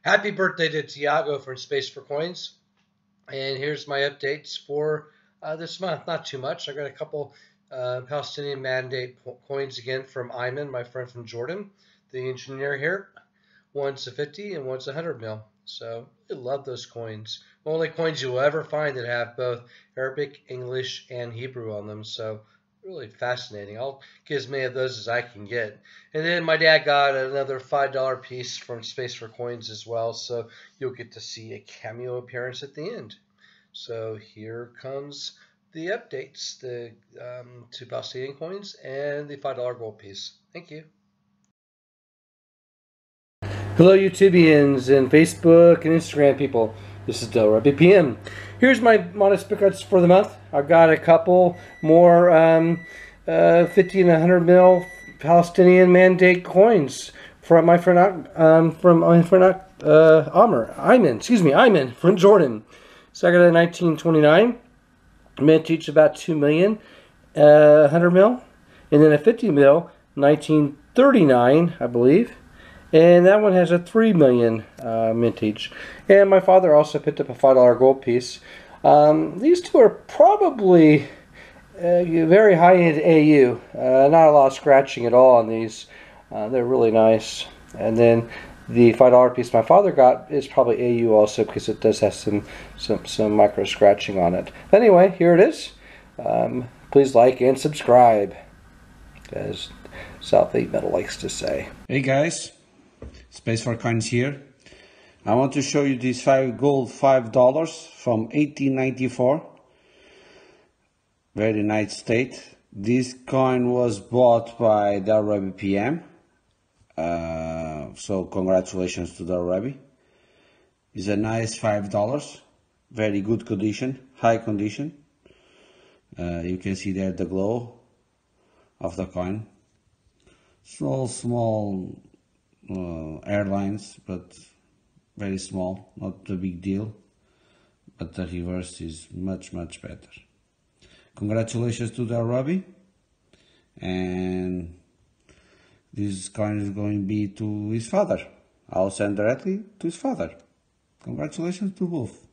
Happy birthday to Tiago from Space4coins. And here's my updates for this month. Not too much. I got a couple Palestinian mandate coins again from Aymen, my friend from Jordan, the engineer here. One's a 50 and one's a 100 mil. So I love those coins. Only coins you'll ever find that have both Arabic, English, and Hebrew on them. So really fascinating. I'll get as many of those as I can get. And then my dad got another $5 piece from Space4coins as well. So you'll get to see a cameo appearance at the end. So here comes the updates to Palestinian coins and the $5 gold piece. Thank you. Hello YouTubians and Facebook and Instagram people. This is Del Rabbi PM. Here's my modest pickups for the month. I've got a couple more 50 and 100 mil Palestinian mandate coins from my friend Aymen from Jordan. So I got a 1929 mint, each about 2 million, 100 mil, and then a 50 mil 1939, I believe. And that one has a 3 million mintage. And my father also picked up a $5 gold piece. These two are probably very high-end AU. Not a lot of scratching at all on these. They're really nice. And then the $5 piece my father got is probably AU also, because it does have some micro scratching on it. Anyway, here it is. Please like and subscribe, as South 8 Metal likes to say. Hey guys, Space4coins here. I want to show you these gold $5 from 1894. Very nice state. This coin was bought by Del Rabbi PM. So congratulations to Del Rabbi. It's a nice $5. Very good condition, high condition. You can see there the glow of the coin. Small airlines, but very small, not a big deal, but the reverse is much better. Congratulations to Del Rabbi, and this coin is going to be to his father. I'll send directly to his father. Congratulations to both.